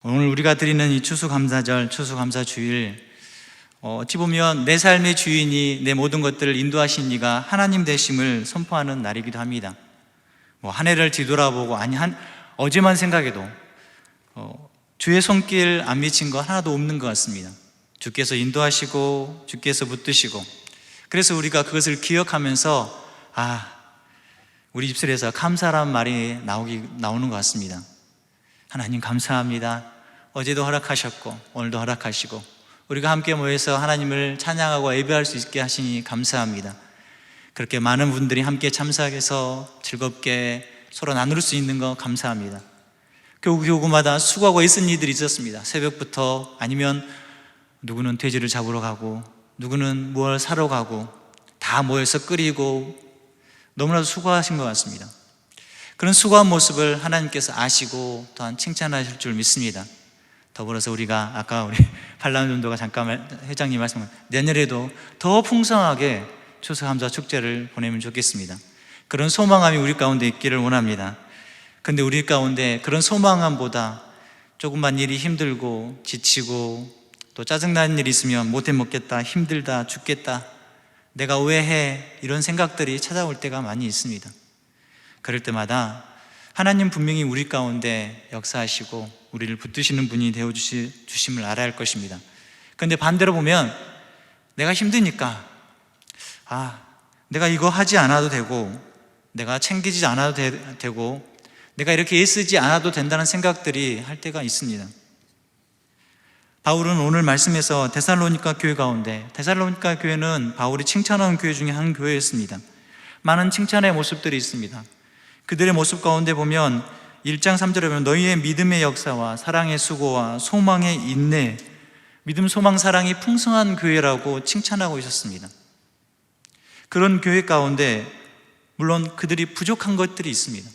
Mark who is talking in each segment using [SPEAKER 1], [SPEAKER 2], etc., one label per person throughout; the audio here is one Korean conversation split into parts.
[SPEAKER 1] 오늘 우리가 드리는 이 추수감사절, 추수감사주일, 어찌 보면 내 삶의 주인이 내 모든 것들을 인도하신 이가 하나님 되심을 선포하는 날이기도 합니다. 한 해를 뒤돌아보고 어제만 생각해도 주의 손길 안 미친 거 하나도 없는 것 같습니다. 주께서 인도하시고 주께서 붙드시고, 그래서 우리가 그것을 기억하면서 우리 입술에서 감사라는 말이 나오는 것 같습니다. 하나님 감사합니다. 어제도 허락하셨고 오늘도 허락하시고 우리가 함께 모여서 하나님을 찬양하고 예배할 수 있게 하시니 감사합니다. 그렇게 많은 분들이 함께 참석해서 즐겁게 서로 나눌 수 있는 거 감사합니다. 교구마다 수고하고 애쓴 이들이 있었습니다. 새벽부터, 아니면 누구는 돼지를 잡으러 가고 누구는 무엇을 사러 가고 다 모여서 끓이고 너무나도 수고하신 것 같습니다. 그런 수고한 모습을 하나님께서 아시고 또한 칭찬하실 줄 믿습니다. 더불어서 우리가 아까 우리 팔라운전도가 잠깐 회장님 말씀, 내년에도 더 풍성하게 추수감사 축제를 보내면 좋겠습니다. 그런 소망함이 우리 가운데 있기를 원합니다. 근데 우리 가운데 그런 소망함보다 조금만 일이 힘들고 지치고 또 짜증나는 일이 있으면 못해 먹겠다, 힘들다, 죽겠다, 내가 왜 해, 이런 생각들이 찾아올 때가 많이 있습니다. 그럴 때마다 하나님 분명히 우리 가운데 역사하시고 우리를 붙드시는 분이 되어주심을 알아야 할 것입니다. 그런데 반대로 보면 내가 힘드니까 내가 이거 하지 않아도 되고 내가 챙기지 않아도 되고 내가 이렇게 애쓰지 않아도 된다는 생각들이 할 때가 있습니다. 바울은 오늘 말씀에서 데살로니가 교회 가운데, 데살로니가 교회는 바울이 칭찬하는 교회 중에 한 교회였습니다. 많은 칭찬의 모습들이 있습니다. 그들의 모습 가운데 보면 1장 3절에 보면 너희의 믿음의 역사와 사랑의 수고와 소망의 인내, 믿음, 소망, 사랑이 풍성한 교회라고 칭찬하고 있었습니다. 그런 교회 가운데 물론 그들이 부족한 것들이 있습니다.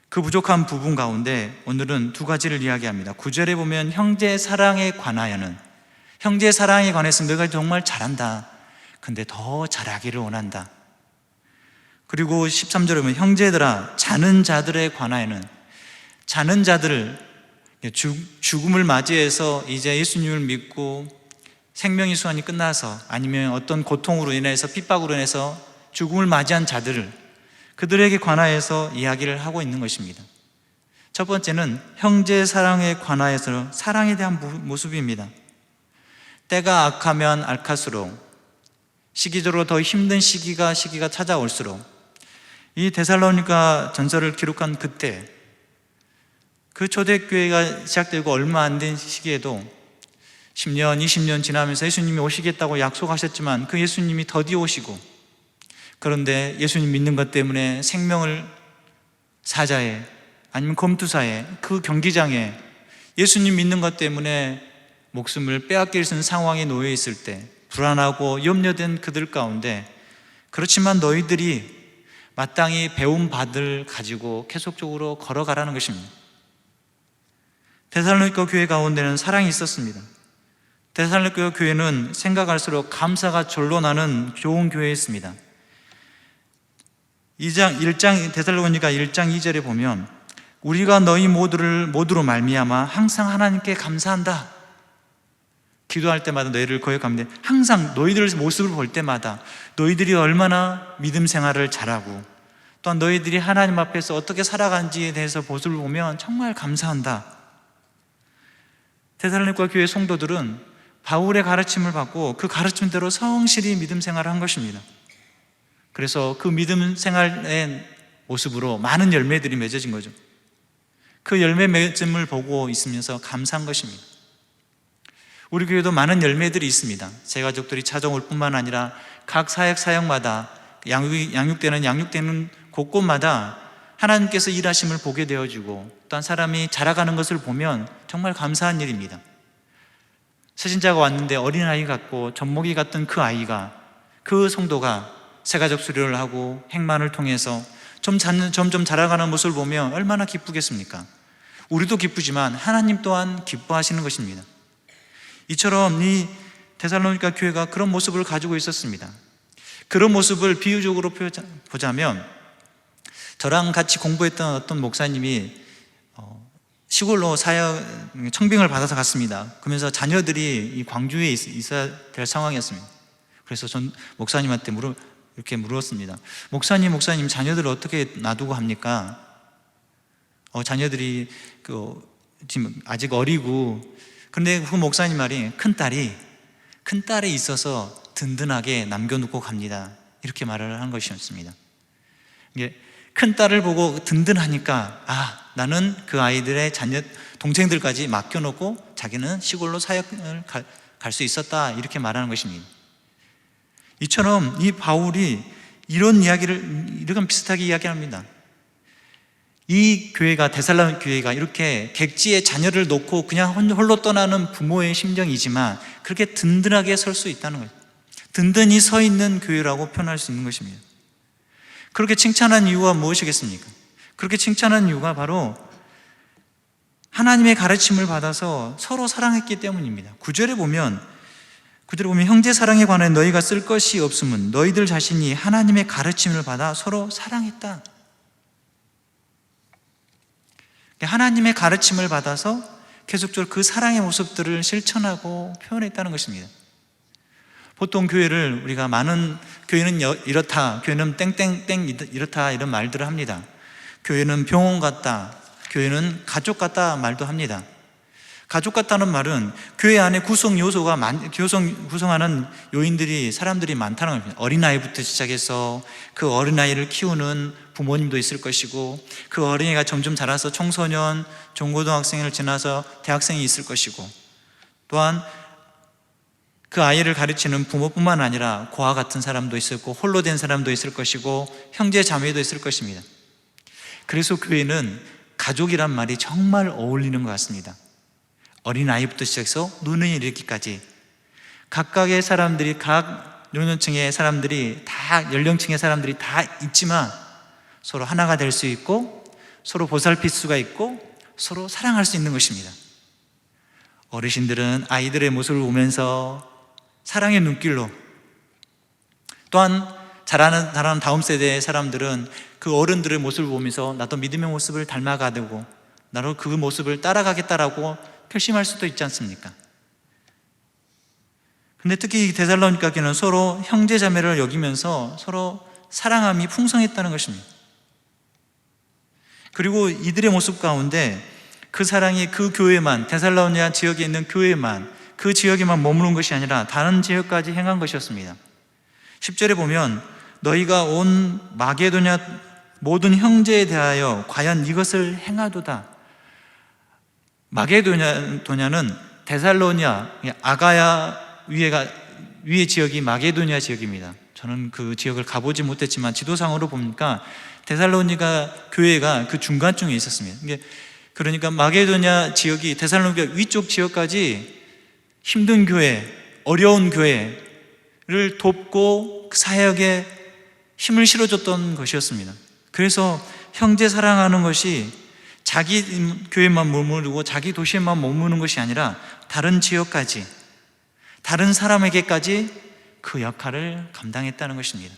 [SPEAKER 1] 그 부족한 부분 가운데 오늘은 두 가지를 이야기합니다. 9절에 보면 형제 사랑에 관하여는, 형제 사랑에 관해서 너희가 정말 잘한다, 근데 더 잘하기를 원한다. 그리고 13절에 보면 형제들아 자는 자들에 관하여는, 자는 자들, 죽음을 맞이해서 이제 예수님을 믿고 생명의 수완이 끝나서 아니면 어떤 고통으로 인해서, 핍박으로 인해서 죽음을 맞이한 자들을, 그들에게 관하여서 이야기를 하고 있는 것입니다. 첫 번째는 형제 사랑에 관하여서 사랑에 대한 모습입니다. 때가 악하면 악할수록, 시기적으로 더 힘든 시기가 찾아올수록, 이 데살로니가 전설을 기록한 그때, 그 초대교회가 시작되고 얼마 안 된 시기에도 10년, 20년 지나면서 예수님이 오시겠다고 약속하셨지만 그 예수님이 더디 오시고, 그런데 예수님 믿는 것 때문에 생명을 사자에, 아니면 검투사에, 그 경기장에 예수님 믿는 것 때문에 목숨을 빼앗길 수 있는 상황에 놓여 있을 때 불안하고 염려된 그들 가운데, 그렇지만 너희들이 마땅히 배운 바들 가지고 계속적으로 걸어가라는 것입니다. 데살로니가 교회 가운데는 사랑이 있었습니다. 데살로니가 교회는 생각할수록 감사가 절로 나는 좋은 교회였습니다. 데살로니가 1장 2절에 보면 우리가 너희 모두로 말미암아 항상 하나님께 감사한다. 기도할 때마다 너희를 거역합니다. 항상 너희들 모습을 볼 때마다 너희들이 얼마나 믿음 생활을 잘하고 또한 너희들이 하나님 앞에서 어떻게 살아간지에 대해서 모습을 보면 정말 감사한다. 데살로니가 교회 성도들은 바울의 가르침을 받고 그 가르침대로 성실히 믿음 생활을 한 것입니다. 그래서 그 믿음 생활의 모습으로 많은 열매들이 맺어진 거죠. 그 열매 맺음을 보고 있으면서 감사한 것입니다. 우리 교회도 많은 열매들이 있습니다. 새 가족들이 찾아올 뿐만 아니라 각 사역마다 양육되는 곳곳마다 하나님께서 일하심을 보게 되어지고 또한 사람이 자라가는 것을 보면 정말 감사한 일입니다. 새신자가 왔는데 어린아이 같고 젖먹이 같던 그 아이가, 그 성도가 새가족 수료를 하고 행만을 통해서 점점 자라가는 모습을 보면 얼마나 기쁘겠습니까? 우리도 기쁘지만 하나님 또한 기뻐하시는 것입니다. 이처럼 이 데살로니가 교회가 그런 모습을 가지고 있었습니다. 그런 모습을 비유적으로 보자면, 저랑 같이 공부했던 어떤 목사님이 시골로 사역 청빙을 받아서 갔습니다. 그러면서 자녀들이 이 광주에 있어야 될 상황이었습니다. 그래서 전 목사님한테 이렇게 물었습니다. 목사님 자녀들을 어떻게 놔두고 합니까? 자녀들이 지금 아직 어리고, 그런데 그 목사님 말이 큰 딸이 있어서 든든하게 남겨놓고 갑니다, 이렇게 말을 한 것이었습니다. 이게 큰 딸을 보고 든든하니까 나는 그 아이들의 자녀 동생들까지 맡겨놓고 자기는 시골로 사역을 갈 수 있었다, 이렇게 말하는 것입니다. 이처럼 이 바울이 이런 비슷하게 이야기합니다. 이 교회가, 데살로니가 교회가 이렇게 객지에 자녀를 놓고 그냥 홀로 떠나는 부모의 심정이지만 그렇게 든든하게 설 수 있다는 거예요. 든든히 서 있는 교회라고 표현할 수 있는 것입니다. 그렇게 칭찬한 이유가 무엇이겠습니까? 그렇게 칭찬한 이유가 바로 하나님의 가르침을 받아서 서로 사랑했기 때문입니다. 9절에 보면 형제 사랑에 관해 너희가 쓸 것이 없음은 너희들 자신이 하나님의 가르침을 받아 서로 사랑했다. 하나님의 가르침을 받아서 계속적으로 그 사랑의 모습들을 실천하고 표현했다는 것입니다. 보통 교회를 우리가 교회는 이렇다, 교회는 땡땡땡 이렇다, 이런 말들을 합니다. 교회는 병원 같다, 교회는 가족 같다 말도 합니다. 가족 같다는 말은 교회 안에 구성하는 요인들이, 사람들이 많다는 겁니다. 어린아이부터 시작해서 그 어린아이를 키우는 부모님도 있을 것이고, 그 어린이가 점점 자라서 청소년, 중고등학생을 지나서 대학생이 있을 것이고, 또한 그 아이를 가르치는 부모뿐만 아니라 고아 같은 사람도 있을 거고, 홀로 된 사람도 있을 것이고, 형제 자매도 있을 것입니다. 그래서 교회는 가족이란 말이 정말 어울리는 것 같습니다. 어린아이부터 시작해서 노년에 이르기까지 각각의 사람들이, 각 노년층의 사람들이 다, 연령층의 사람들이 다 있지만 서로 하나가 될 수 있고, 서로 보살필 수가 있고, 서로 사랑할 수 있는 것입니다. 어르신들은 아이들의 모습을 보면서 사랑의 눈길로, 또한 자라는 다음 세대의 사람들은 그 어른들의 모습을 보면서 나도 믿음의 모습을 닮아가고 나도 그 모습을 따라가겠다라고 결심할 수도 있지 않습니까? 근데 특히 데살로니가 교회는 서로 형제자매를 여기면서 서로 사랑함이 풍성했다는 것입니다. 그리고 이들의 모습 가운데 그 사랑이 그 교회만, 데살로니가 지역에 있는 교회만, 그 지역에만 머무는 것이 아니라 다른 지역까지 행한 것이었습니다. 10절에 보면 너희가 온 마게도냐 모든 형제에 대하여 과연 이것을 행하도다. 마게도냐는 데살로니아, 아가야 위의 지역이 마게도니아 지역입니다. 저는 그 지역을 가보지 못했지만 지도상으로 보니까 데살로니가 교회가 그 중간쯤에 있었습니다. 그러니까 마게도니아 지역이 데살로니가 위쪽 지역까지 힘든 교회, 어려운 교회를 돕고 사역에 힘을 실어줬던 것이었습니다. 그래서 형제 사랑하는 것이 자기 교회만 머무르고 자기 도시에만 머무는 것이 아니라 다른 지역까지, 다른 사람에게까지 그 역할을 감당했다는 것입니다.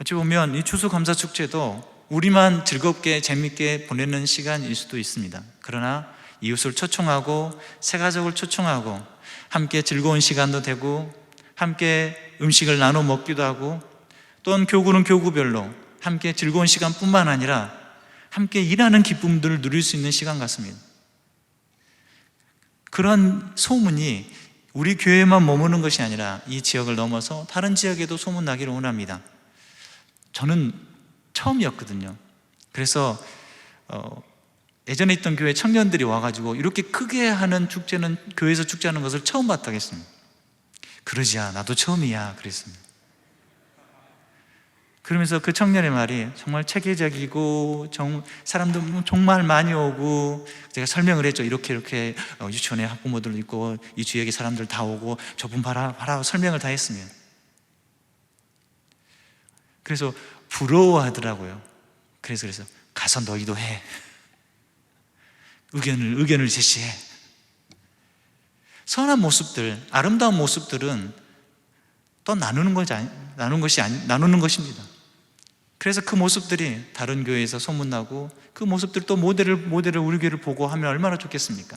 [SPEAKER 1] 어찌 보면 이 추수감사축제도 우리만 즐겁게 재밌게 보내는 시간일 수도 있습니다. 그러나 이웃을 초청하고 새가족을 초청하고 함께 즐거운 시간도 되고, 함께 음식을 나눠 먹기도 하고, 또는 교구는 교구별로 함께 즐거운 시간뿐만 아니라 함께 일하는 기쁨들을 누릴 수 있는 시간 같습니다. 그런 소문이 우리 교회만 머무는 것이 아니라 이 지역을 넘어서 다른 지역에도 소문나기를 원합니다. 저는 처음이었거든요. 그래서 예전에 있던 교회 청년들이 와가지고 이렇게 크게 하는 축제는, 교회에서 축제하는 것을 처음 봤다고 했습니다. 그러지야, 나도 처음이야 그랬습니다. 그러면서 그 청년의 말이 정말 체계적이고 사람도 정말 많이 오고, 제가 설명을 했죠. 이렇게 유치원에 학부모들 있고 이 지역의 사람들 다 오고 저분 봐라 설명을 다 했습니다. 그래서 부러워하더라고요. 그래서 가서 너희도 해. 의견을 제시해. 선한 모습들, 아름다운 모습들은 또 나누는 것입니다. 그래서 그 모습들이 다른 교회에서 소문나고 그 모습들 또 모델을 우리 교회를 보고 하면 얼마나 좋겠습니까?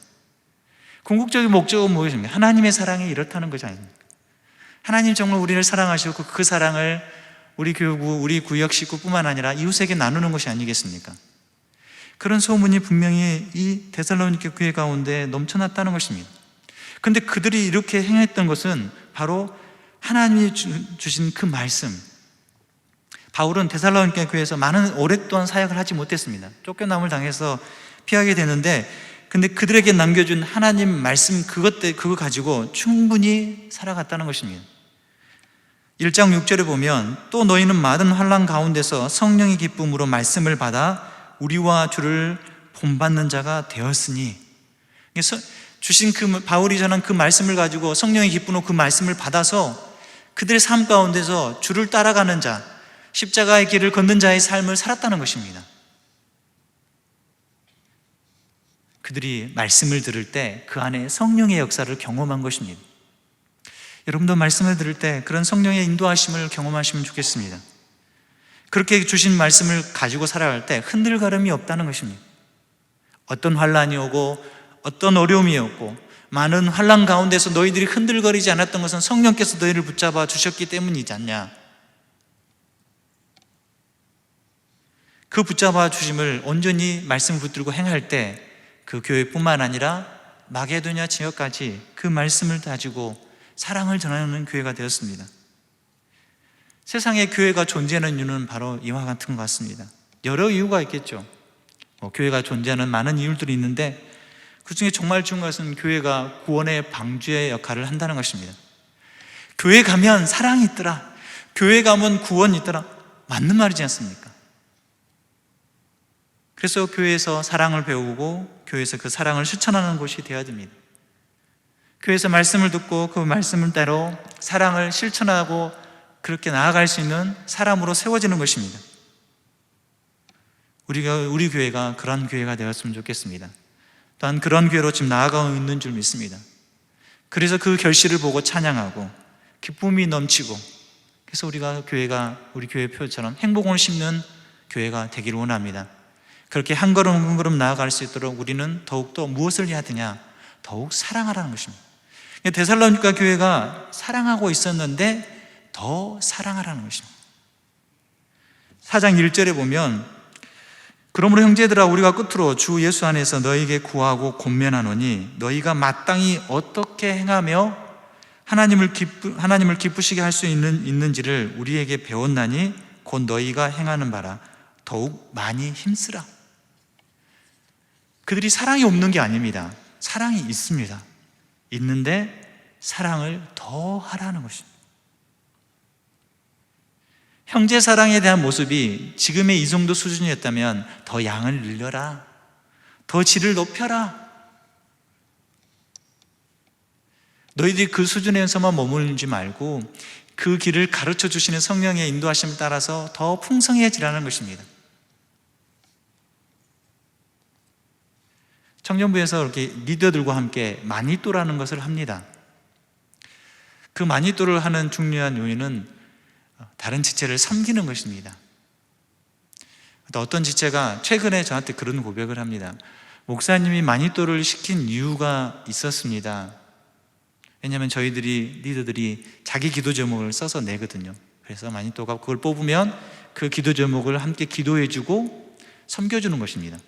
[SPEAKER 1] 궁극적인 목적은 무엇입니까? 하나님의 사랑이 이렇다는 것이 아닙니까? 하나님 정말 우리를 사랑하시고 그 사랑을 우리 교구, 우리 구역 식구뿐만 아니라 이웃에게 나누는 것이 아니겠습니까? 그런 소문이 분명히 이 데살로니가 교회 가운데 넘쳐났다는 것입니다. 그런데 그들이 이렇게 행했던 것은 바로 하나님이 주신 그 말씀. 바울은 데살로니가 교회에서 오랫동안 사역을 하지 못했습니다. 쫓겨남을 당해서 피하게 되는데, 근데 그들에게 남겨준 하나님 말씀 그거 가지고 충분히 살아갔다는 것입니다. 1장 6절에 보면 또 너희는 많은 환난 가운데서 성령의 기쁨으로 말씀을 받아 우리와 주를 본받는 자가 되었으니, 그래서 주신 바울이 전한 그 말씀을 가지고 성령의 기쁨으로 그 말씀을 받아서 그들의 삶 가운데서 주를 따라가는 자, 십자가의 길을 걷는 자의 삶을 살았다는 것입니다. 그들이 말씀을 들을 때 그 안에 성령의 역사를 경험한 것입니다. 여러분도 말씀을 들을 때 그런 성령의 인도하심을 경험하시면 좋겠습니다. 그렇게 주신 말씀을 가지고 살아갈 때 흔들가름이 없다는 것입니다. 어떤 환난이 오고 어떤 어려움이 없고 많은 환난 가운데서 너희들이 흔들거리지 않았던 것은 성령께서 너희를 붙잡아 주셨기 때문이지 않냐. 그 붙잡아 주심을 온전히 말씀을 붙들고 행할 때 그 교회뿐만 아니라 마게도냐 지역까지 그 말씀을 가지고 사랑을 전하는 교회가 되었습니다. 세상에 교회가 존재하는 이유는 바로 이와 같은 것 같습니다. 여러 이유가 있겠죠. 교회가 존재하는 많은 이유들이 있는데 그 중에 정말 중요한 것은 교회가 구원의 방주의 역할을 한다는 것입니다. 교회 가면 사랑이 있더라, 교회 가면 구원이 있더라, 맞는 말이지 않습니까? 그래서 교회에서 사랑을 배우고 교회에서 그 사랑을 실천하는 곳이 되어야 됩니다. 교회에서 말씀을 듣고 그 말씀을 따로 사랑을 실천하고 그렇게 나아갈 수 있는 사람으로 세워지는 것입니다. 우리 교회가 그런 교회가 되었으면 좋겠습니다. 또한 그런 교회로 지금 나아가고 있는 줄 믿습니다. 그래서 그 결실을 보고 찬양하고 기쁨이 넘치고, 그래서 우리 교회 표처럼 행복을 심는 교회가 되기를 원합니다. 그렇게 한 걸음 한 걸음 나아갈 수 있도록 우리는 더욱더 무엇을 해야 되냐? 더욱 사랑하라는 것입니다. 데살로니가 교회가 사랑하고 있었는데 더 사랑하라는 것입니다. 4장 1절에 보면 그러므로 형제들아 우리가 끝으로 주 예수 안에서 너희에게 구하고 권면하노니 너희가 마땅히 어떻게 행하며 하나님을 기쁘시게 할 수 있는지를 우리에게 배웠나니 곧 너희가 행하는 바라 더욱 많이 힘쓰라. 그들이 사랑이 없는 게 아닙니다. 사랑이 있습니다. 있는데 사랑을 더 하라는 것입니다. 형제 사랑에 대한 모습이 지금의 이 정도 수준이었다면 더 양을 늘려라, 더 질을 높여라. 너희들이 그 수준에서만 머물지 말고 그 길을 가르쳐 주시는 성령의 인도하심을 따라서 더 풍성해지라는 것입니다. 청년부에서 이렇게 리더들과 함께 마니또라는 것을 합니다. 그 마니또를 하는 중요한 요인은 다른 지체를 섬기는 것입니다. 어떤 지체가 최근에 저한테 그런 고백을 합니다. 목사님이 마니또를 시킨 이유가 있었습니다. 왜냐하면 저희들이 리더들이 자기 기도 제목을 써서 내거든요. 그래서 마니또가 그걸 뽑으면 그 기도 제목을 함께 기도해주고 섬겨주는 것입니다.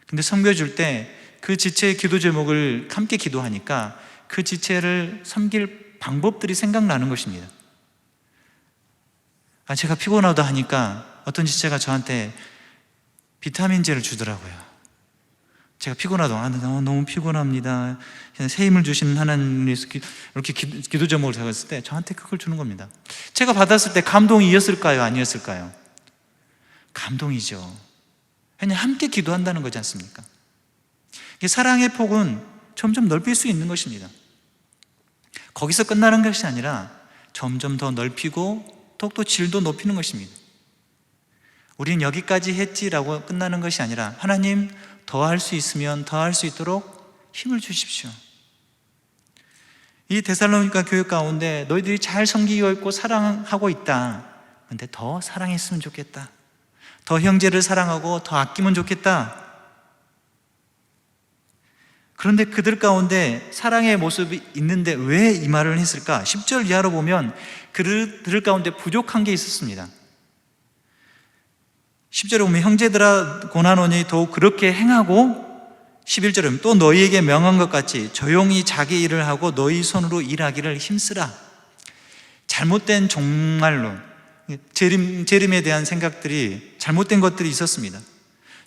[SPEAKER 1] 근데 섬겨줄 때 그 지체의 기도 제목을 함께 기도하니까 그 지체를 섬길 방법들이 생각나는 것입니다. 제가 피곤하다 하니까 어떤 지체가 저한테 비타민제를 주더라고요. 제가 피곤하다, 너무 피곤합니다, 새 힘을 주시는 하나님께서 이렇게 기도 제목을 적었을 때 저한테 그걸 주는 겁니다. 제가 받았을 때 감동이었을까요? 아니었을까요? 감동이죠. 왜냐하면 함께 기도한다는 거지 않습니까? 사랑의 폭은 점점 넓힐 수 있는 것입니다. 거기서 끝나는 것이 아니라 점점 더 넓히고 더욱더 질도 높이는 것입니다. 우리는 여기까지 했지라고 끝나는 것이 아니라 하나님 더 할 수 있으면 더 할 수 있도록 힘을 주십시오. 이 데살로니가 교회 가운데 너희들이 잘 섬기고 있고 사랑하고 있다, 근데 더 사랑했으면 좋겠다. 더 형제를 사랑하고 더 아끼면 좋겠다. 그런데 그들 가운데 사랑의 모습이 있는데 왜 이 말을 했을까? 10절 이하로 보면 그들 가운데 부족한 게 있었습니다. 10절에 보면 형제들아 고난하노니 더욱 그렇게 행하고, 11절에 보면 또 너희에게 명한 것 같이 조용히 자기 일을 하고 너희 손으로 일하기를 힘쓰라. 잘못된 종말론, 재림에 대한 생각들이, 잘못된 것들이 있었습니다.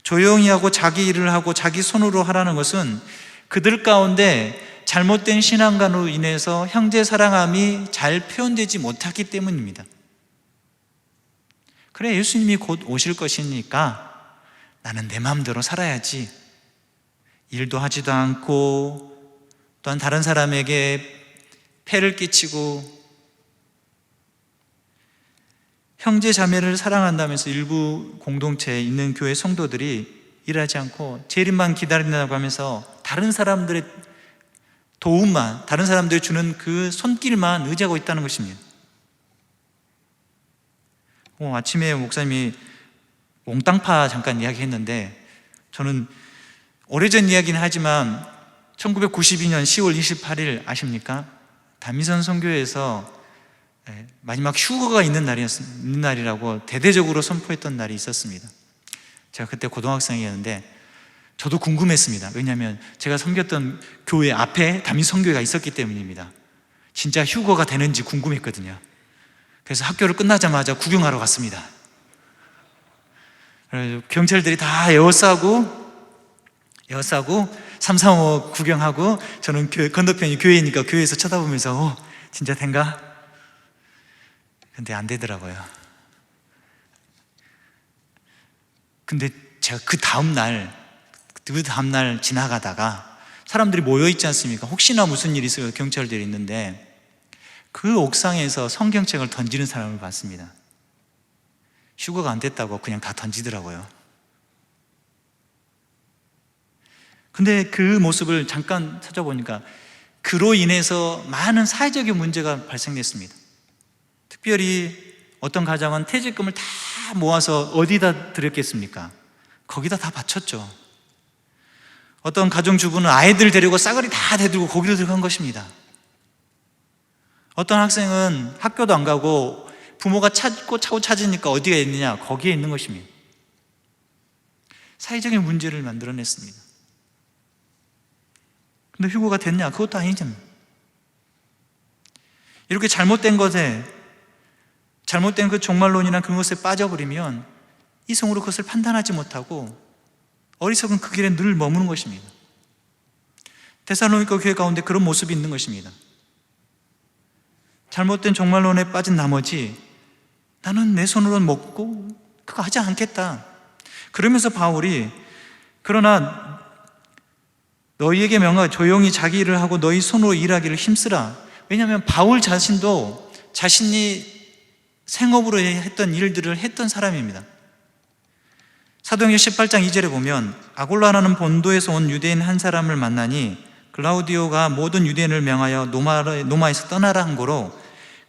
[SPEAKER 1] 조용히 하고 자기 일을 하고 자기 손으로 하라는 것은 그들 가운데 잘못된 신앙관으로 인해서 형제 사랑함이 잘 표현되지 못했기 때문입니다. 그래, 예수님이 곧 오실 것이니까 나는 내 마음대로 살아야지, 일도 하지도 않고 또한 다른 사람에게 폐를 끼치고, 형제 자매를 사랑한다면서 일부 공동체에 있는 교회 성도들이 일하지 않고 재림만 기다린다고 하면서 다른 사람들의 도움만, 다른 사람들이 주는 그 손길만 의지하고 있다는 것입니다. 아침에 목사님이 몽땅파 잠깐 이야기했는데, 저는 오래전 이야기는 하지만 1992년 10월 28일 아십니까? 다미선 선교회에서 마지막 휴거가 있는 날이라고 대대적으로 선포했던 날이 있었습니다. 제가 그때 고등학생이었는데 저도 궁금했습니다. 왜냐하면 제가 섬겼던 교회 앞에 다미선 선교회가 있었기 때문입니다. 진짜 휴거가 되는지 궁금했거든요. 그래서 학교를 끝나자마자 구경하러 갔습니다. 그래서 경찰들이 다 에워싸고 335 구경하고, 저는 건너편이 교회니까 교회에서 쳐다보면서 진짜 된가? 근데 안 되더라고요. 근데 제가 그 다음날 지나가다가 사람들이 모여있지 않습니까? 혹시나 무슨 일이 있어요. 경찰들이 있는데 그 옥상에서 성경책을 던지는 사람을 봤습니다. 휴거가 안 됐다고 그냥 다 던지더라고요. 근데 그 모습을 잠깐 찾아보니까 그로 인해서 많은 사회적인 문제가 발생됐습니다. 특별히 어떤 가정은 퇴직금을 다 모아서 어디다 드렸겠습니까? 거기다 다 바쳤죠. 어떤 가정주부는 아이들 데리고 싸그리 다 대들고 거기로 들어간 것입니다. 어떤 학생은 학교도 안 가고 부모가 찾고 찾으니까 어디가 있느냐, 거기에 있는 것입니다. 사회적인 문제를 만들어냈습니다. 근데 휴거가 됐냐? 그것도 아니잖아요. 이렇게 잘못된 것에, 잘못된 그 종말론이나 그것에 빠져버리면 이성으로 그것을 판단하지 못하고 어리석은 그 길에 늘 머무는 것입니다. 데살로니가 교회 가운데 그런 모습이 있는 것입니다. 잘못된 종말론에 빠진 나머지 나는 내 손으로 먹고 그거 하지 않겠다. 그러면서 바울이 그러나 너희에게 명하 조용히 자기 일을 하고 너희 손으로 일하기를 힘쓰라. 왜냐하면 바울 자신도 자신이 생업으로 했던 일들을 했던 사람입니다. 사도행전 18장 2절에 보면 아골라라는 본도에서 온 유대인 한 사람을 만나니 글라우디오가 모든 유대인을 명하여 노마에서 떠나라 한 거로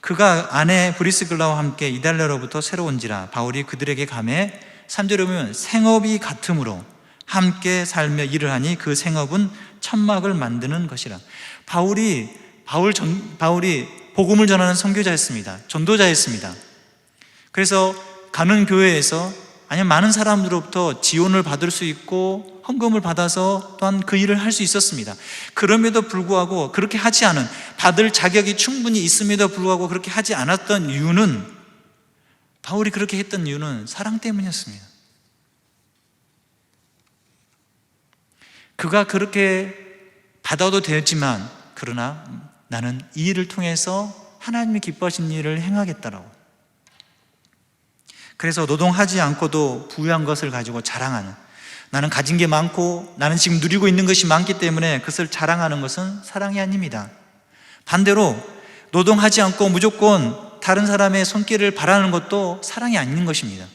[SPEAKER 1] 그가 아내 브리스글라와 함께 이달랴로부터 새로 온지라. 바울이 그들에게 가매 3절에 보면 생업이 같으므로 함께 살며 일을 하니 그 생업은 천막을 만드는 것이라. 바울이 복음을 전하는 선교자였습니다. 전도자였습니다. 그래서 가는 교회에서 아니면 많은 사람들로부터 지원을 받을 수 있고 헌금을 받아서 또한 그 일을 할 수 있었습니다. 그럼에도 불구하고 그렇게 하지 않은, 받을 자격이 충분히 있음에도 불구하고 그렇게 하지 않았던 이유는, 바울이 그렇게 했던 이유는 사랑 때문이었습니다. 그가 그렇게 받아도 되었지만 그러나 나는 이 일을 통해서 하나님이 기뻐하신 일을 행하겠다라고. 그래서 노동하지 않고도 부유한 것을 가지고 자랑하는, 나는 가진 게 많고 나는 지금 누리고 있는 것이 많기 때문에 그것을 자랑하는 것은 사랑이 아닙니다. 반대로 노동하지 않고 무조건 다른 사람의 손길을 바라는 것도 사랑이 아닌 것입니다.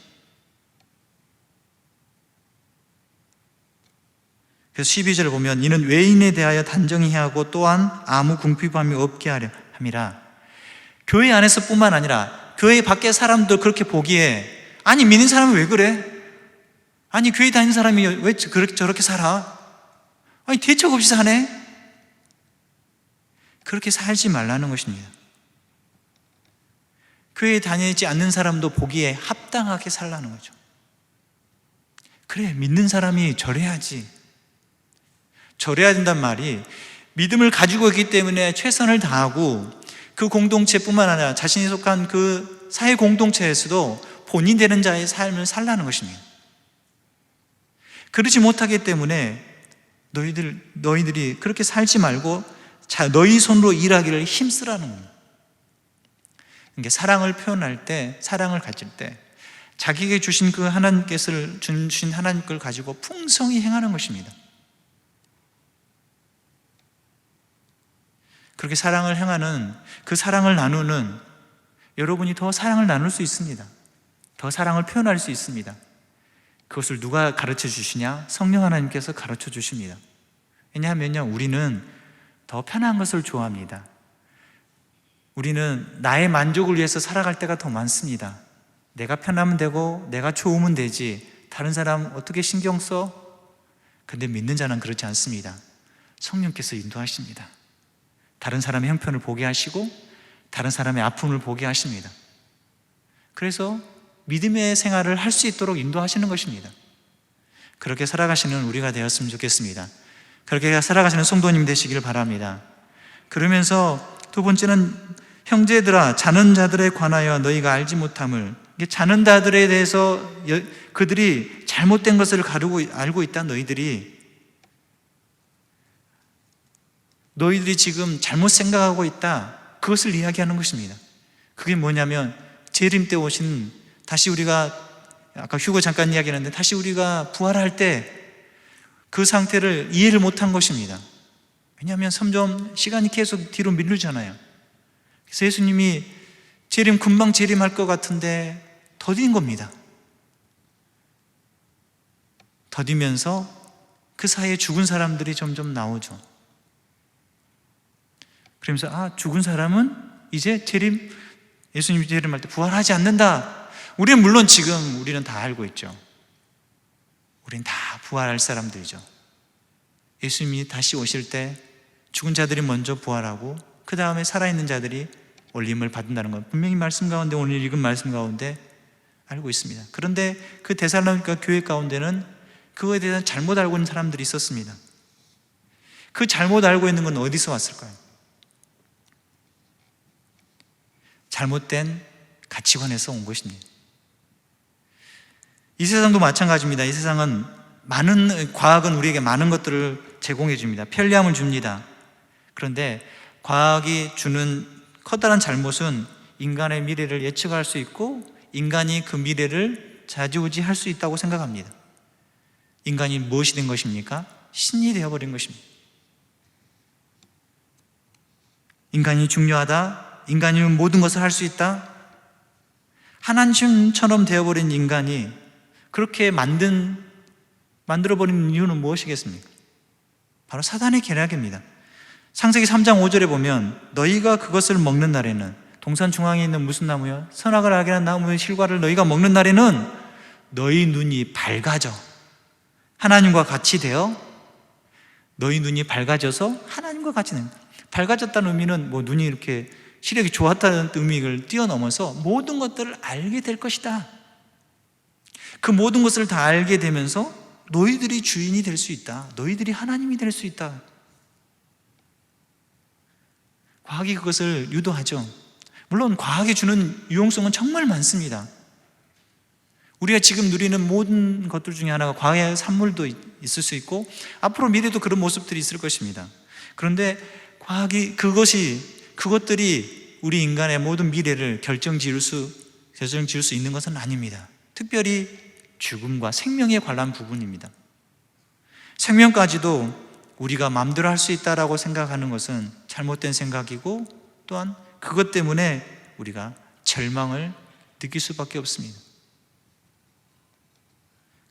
[SPEAKER 1] 그래서 12절을 보면 이는 외인에 대하여 단정히 하고 또한 아무 궁핍함이 없게 하려 함이라. 교회 안에서뿐만 아니라 교회 밖에 사람들 그렇게 보기에, 아니 믿는 사람은 왜 그래? 아니 교회 다니는 사람이 왜 그렇게 저렇게 살아? 아니 대책 없이 사네? 그렇게 살지 말라는 것입니다. 교회에 다니지 않는 사람도 보기에 합당하게 살라는 거죠. 그래, 믿는 사람이 저래야지. 저래야 된단 말이, 믿음을 가지고 있기 때문에 최선을 다하고 그 공동체뿐만 아니라 자신이 속한 그 사회 공동체에서도 본인 되는 자의 삶을 살라는 것입니다. 그렇지 못하기 때문에 너희들이 그렇게 살지 말고 너희 손으로 일하기를 힘쓰라는 겁니다. 그러니까 사랑을 표현할 때, 사랑을 가질 때 자기에게 주신 그 하나님께서 주신 하나님 걸 가지고 풍성히 행하는 것입니다. 그렇게 사랑을 행하는, 그 사랑을 나누는 여러분이 더 사랑을 나눌 수 있습니다. 더 사랑을 표현할 수 있습니다. 그것을 누가 가르쳐 주시냐? 성령 하나님께서 가르쳐 주십니다. 왜냐하면요, 우리는 더 편한 것을 좋아합니다. 우리는 나의 만족을 위해서 살아갈 때가 더 많습니다. 내가 편하면 되고 내가 좋으면 되지, 다른 사람 어떻게 신경 써? 근데 믿는 자는 그렇지 않습니다. 성령께서 인도하십니다. 다른 사람의 형편을 보게 하시고 다른 사람의 아픔을 보게 하십니다. 그래서 믿음의 생활을 할 수 있도록 인도하시는 것입니다. 그렇게 살아가시는 우리가 되었으면 좋겠습니다. 그렇게 살아가시는 성도님 되시길 바랍니다. 그러면서 두 번째는, 형제들아, 자는 자들에 관하여 너희가 알지 못함을, 자는 자들에 대해서 그들이 잘못된 것을 알고 있다. 너희들이 지금 잘못 생각하고 있다, 그것을 이야기하는 것입니다. 그게 뭐냐면, 재림 때 오신, 다시 우리가 아까 휴거 잠깐 이야기했는데 다시 우리가 부활할 때 그 상태를 이해를 못한 것입니다. 왜냐하면 점점 시간이 계속 뒤로 미루잖아요. 그래서 예수님이 금방 재림할 것 같은데 더딘 겁니다. 더디면서 그 사이에 죽은 사람들이 점점 나오죠. 그러면서 죽은 사람은 이제 예수님이 재림할 때 부활하지 않는다. 우리는 다 알고 있죠. 우리는 다 부활할 사람들이죠. 예수님이 다시 오실 때 죽은 자들이 먼저 부활하고 그 다음에 살아있는 자들이 올림을 받는다는 건 분명히 말씀 가운데, 오늘 읽은 말씀 가운데 알고 있습니다. 그런데 그 데살로니가 교회 가운데는 그거에 대해서 잘못 알고 있는 사람들이 있었습니다. 그 잘못 알고 있는 건 어디서 왔을까요? 잘못된 가치관에서 온 것입니다. 이 세상도 마찬가지입니다. 이 세상은 과학은 우리에게 많은 것들을 제공해 줍니다. 편리함을 줍니다. 그런데 과학이 주는 커다란 잘못은 인간의 미래를 예측할 수 있고 인간이 그 미래를 좌지우지할 수 있다고 생각합니다. 인간이 무엇이 된 것입니까? 신이 되어버린 것입니다. 인간이 중요하다, 인간이 모든 것을 할 수 있다, 하나님처럼 되어버린 인간이 그렇게 만들어버린 이유는 무엇이겠습니까? 바로 사단의 계략입니다. 창세기 3장 5절에 보면, 너희가 그것을 먹는 날에는, 동산 중앙에 있는 무슨 나무요? 선악을 알게 하는 나무의 실과를 너희가 먹는 날에는 너희 눈이 밝아져 하나님과 같이 되어, 너희 눈이 밝아져서 하나님과 같이 됩니다. 밝아졌다는 의미는 눈이 이렇게 시력이 좋았다는 의미를 뛰어넘어서 모든 것들을 알게 될 것이다. 그 모든 것을 다 알게 되면서 너희들이 주인이 될 수 있다. 너희들이 하나님이 될 수 있다. 과학이 그것을 유도하죠. 물론 과학이 주는 유용성은 정말 많습니다. 우리가 지금 누리는 모든 것들 중에 하나가 과학의 산물도 있을 수 있고 앞으로 미래도 그런 모습들이 있을 것입니다. 그런데 과학이 그것들이 우리 인간의 모든 미래를 결정 지을 수 있는 것은 아닙니다. 특별히 죽음과 생명에 관한 부분입니다. 생명까지도 우리가 마음대로 할 수 있다라고 생각하는 것은 잘못된 생각이고, 또한 그것 때문에 우리가 절망을 느낄 수밖에 없습니다.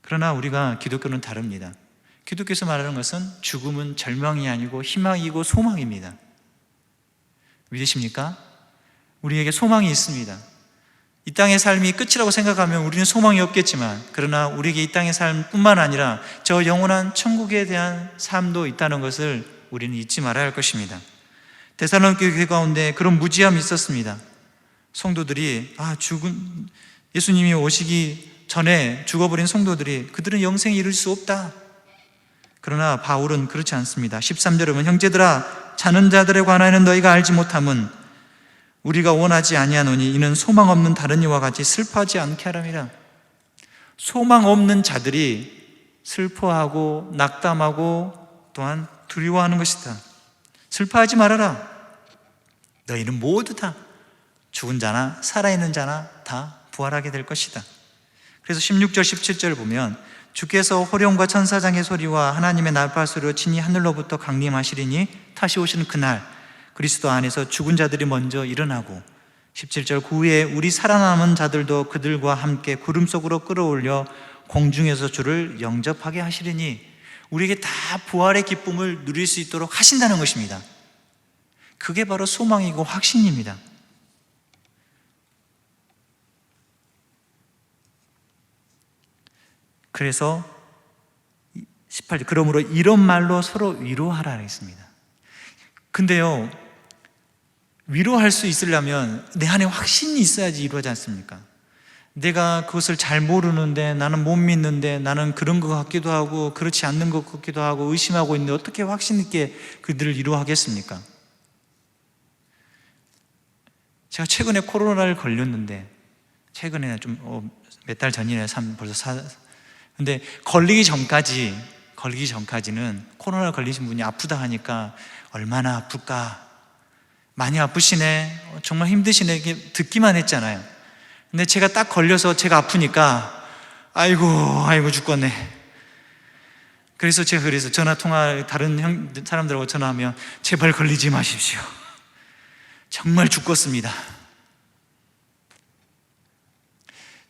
[SPEAKER 1] 그러나 우리가 기독교는 다릅니다. 기독교에서 말하는 것은 죽음은 절망이 아니고 희망이고 소망입니다. 믿으십니까? 우리에게 소망이 있습니다. 이 땅의 삶이 끝이라고 생각하면 우리는 소망이 없겠지만, 그러나 우리에게 이 땅의 삶뿐만 아니라 저 영원한 천국에 대한 삶도 있다는 것을 우리는 잊지 말아야 할 것입니다. 데살로니가 교회 가운데 그런 무지함이 있었습니다. 성도들이 예수님이 오시기 전에 죽어버린 성도들이 그들은 영생에 이를 수 없다. 그러나 바울은 그렇지 않습니다. 13절에 보면 형제들아 자는 자들에 관하여는 너희가 알지 못함은 우리가 원하지 아니하노니 이는 소망 없는 다른 이와 같이 슬퍼하지 않게 하람이라. 소망 없는 자들이 슬퍼하고 낙담하고 또한 두려워하는 것이다. 슬퍼하지 말아라. 너희는 모두 다 죽은 자나 살아있는 자나 다 부활하게 될 것이다. 그래서 16절 17절을 보면 주께서 호령과 천사장의 소리와 하나님의 나팔 소리로 친히 하늘로부터 강림하시리니 다시 오시는 그날 그리스도 안에서 죽은 자들이 먼저 일어나고 17절 그 후에 우리 살아남은 자들도 그들과 함께 구름 속으로 끌어올려 공중에서 주를 영접하게 하시리니 우리에게 다 부활의 기쁨을 누릴 수 있도록 하신다는 것입니다. 그게 바로 소망이고 확신입니다. 그래서 18절 그러므로 이런 말로 서로 위로하라 했습니다. 근데요, 위로할 수 있으려면 내 안에 확신이 있어야지 이루어지지 않습니까? 내가 그것을 잘 모르는데, 나는 못 믿는데, 나는 그런 것 같기도 하고 그렇지 않는 것 같기도 하고 의심하고 있는데 어떻게 확신 있게 그들을 위로하겠습니까? 제가 최근에 코로나를 걸렸는데, 최근에 좀 몇 달 전이네, 근데 걸리기 전까지는 코로나 걸리신 분이 아프다 하니까 얼마나 아플까, 많이 아프시네, 정말 힘드시네, 이렇게 듣기만 했잖아요. 근데 제가 딱 걸려서 제가 아프니까 아이고 죽겠네. 그래서 제가 전화통화 다른 사람들하고 전화하면 제발 걸리지 마십시오. 정말 죽겠습니다.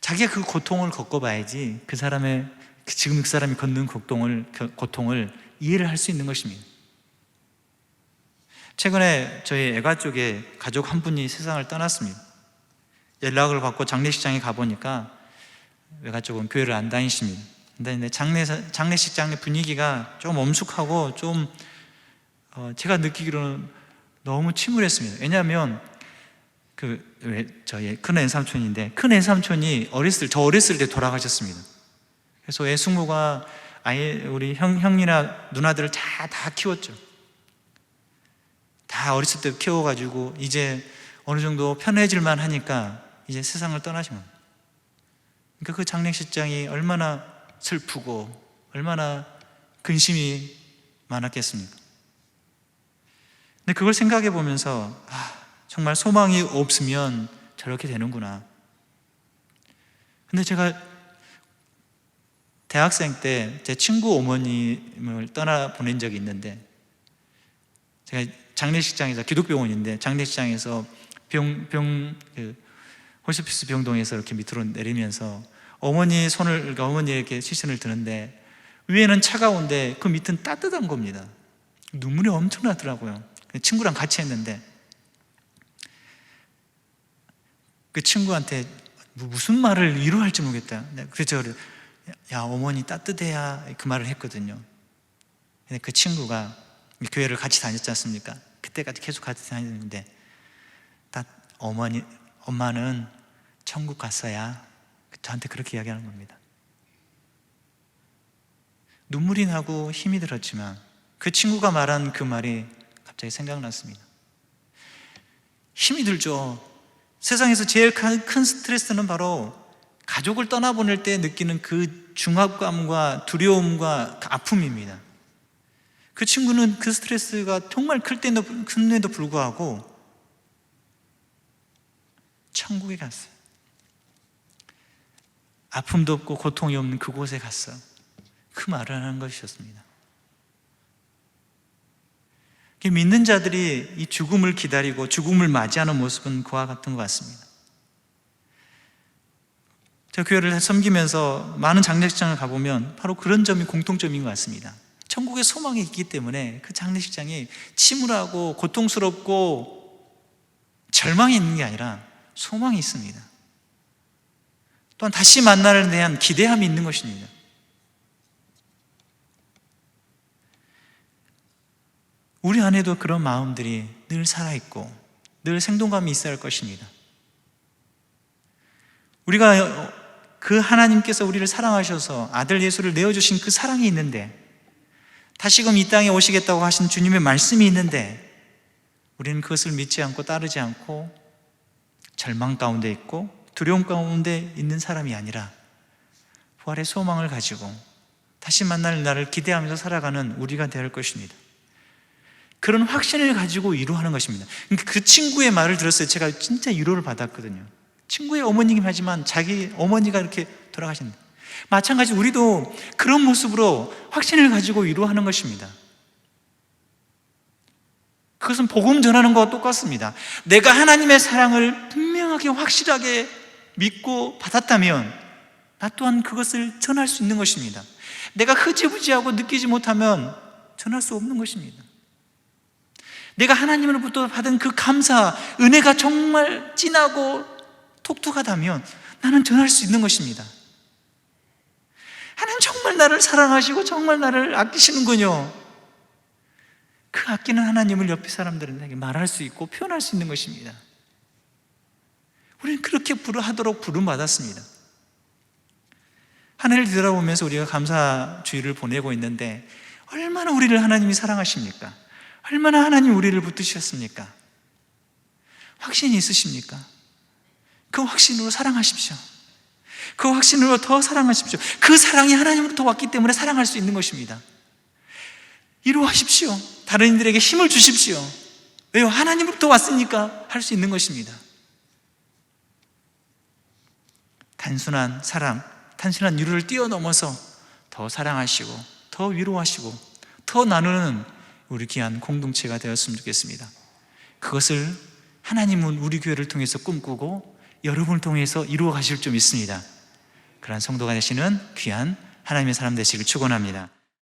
[SPEAKER 1] 자기가 그 고통을 겪어봐야지 지금 그 사람이 걷는 고통을 이해를 할 수 있는 것입니다. 최근에 저희 애가 쪽에 가족 한 분이 세상을 떠났습니다. 연락을 받고 장례식장에 가보니까 애가 쪽은 교회를 안 다니십니다. 근데 장례식장의 분위기가 좀 엄숙하고 좀 제가 느끼기로는 너무 침울했습니다. 왜냐하면 저희 큰 애삼촌인데, 큰 애삼촌이 저 어렸을 때 돌아가셨습니다. 그래서 애숙모가 우리 형이나 누나들을 다 키웠죠. 다 어렸을 때 키워가지고 이제 어느 정도 편해질만 하니까 이제 세상을 떠나신 겁니다. 그러니까 그 장례식장이 얼마나 슬프고 얼마나 근심이 많았겠습니까? 근데 그걸 생각해 보면서 정말 소망이 없으면 저렇게 되는구나. 근데 제가 대학생 때 제 친구 어머님을 떠나보낸 적이 있는데, 제가 장례식장에서, 기독병원인데 장례식장에서 호스피스 병동에서 이렇게 밑으로 내리면서 어머니에게 시선을 드는데 위에는 차가운데 그 밑은 따뜻한 겁니다. 눈물이 엄청 나더라고요. 친구랑 같이 했는데 그 친구한테 무슨 말을 위로할지 모르겠다. 그래서 야, 어머니 따뜻해야, 그 말을 했거든요. 근데 그 친구가 교회를 같이 다녔지 않습니까? 그때까지 계속 같이 다녔는데 엄마는 천국 갔어야, 저한테 그렇게 이야기하는 겁니다. 눈물이 나고 힘이 들었지만 그 친구가 말한 그 말이 갑자기 생각났습니다. 힘이 들죠. 세상에서 제일 큰 스트레스는 바로 가족을 떠나보낼 때 느끼는 그 중압감과 두려움과 아픔입니다. 그 친구는 그 스트레스가 정말 큰데도 불구하고 천국에 갔어요. 아픔도 없고 고통이 없는 그곳에 갔어. 그 말을 하는 것이었습니다. 믿는 자들이 이 죽음을 기다리고 죽음을 맞이하는 모습은 그와 같은 것 같습니다. 제가 교회를 섬기면서 많은 장례식장을 가보면 바로 그런 점이 공통점인 것 같습니다. 천국에 소망이 있기 때문에 그 장례식장이 침울하고 고통스럽고 절망이 있는 게 아니라 소망이 있습니다. 또한 다시 만나는 데 대한 기대함이 있는 것입니다. 우리 안에도 그런 마음들이 늘 살아있고 늘 생동감이 있어야 할 것입니다. 우리가 그 하나님께서 우리를 사랑하셔서 아들 예수를 내어주신 그 사랑이 있는데, 다시금 이 땅에 오시겠다고 하신 주님의 말씀이 있는데, 우리는 그것을 믿지 않고 따르지 않고 절망 가운데 있고 두려움 가운데 있는 사람이 아니라 부활의 소망을 가지고 다시 만날 날을 기대하면서 살아가는 우리가 되어야 할 것입니다. 그런 확신을 가지고 위로하는 것입니다. 그 친구의 말을 들었어요. 제가 진짜 위로를 받았거든요. 친구의 어머니긴 하지만 자기 어머니가 이렇게 돌아가신다. 마찬가지로 우리도 그런 모습으로 확신을 가지고 위로하는 것입니다. 그것은 복음 전하는 것과 똑같습니다. 내가 하나님의 사랑을 분명하게 확실하게 믿고 받았다면 나 또한 그것을 전할 수 있는 것입니다. 내가 흐지부지하고 느끼지 못하면 전할 수 없는 것입니다. 내가 하나님으로부터 받은 그 감사, 은혜가 정말 진하고 톡톡하다면 나는 전할 수 있는 것입니다. 하나님 정말 나를 사랑하시고 정말 나를 아끼시는군요. 그 아끼는 하나님을 옆에 사람들에게 말할 수 있고 표현할 수 있는 것입니다. 우리는 그렇게 하도록 부름받았습니다. 한 해를 뒤돌아보면서 우리가 감사주의를 보내고 있는데, 얼마나 우리를 하나님이 사랑하십니까? 얼마나 하나님 우리를 붙드셨습니까? 확신이 있으십니까? 그 확신으로 사랑하십시오. 그 확신으로 더 사랑하십시오. 그 사랑이 하나님으로부터 왔기 때문에 사랑할 수 있는 것입니다. 위로하십시오. 다른 이들에게 힘을 주십시오. 왜요? 하나님으로부터 왔으니까 할 수 있는 것입니다. 단순한 사랑, 단순한 위로를 뛰어넘어서 더 사랑하시고 더 위로하시고 더 나누는 우리 귀한 공동체가 되었으면 좋겠습니다. 그것을 하나님은 우리 교회를 통해서 꿈꾸고 여러분을 통해서 이루어 가실 줄 믿습니다. 그러한 성도가 되시는 귀한 하나님의 사람 되시길 축원합니다.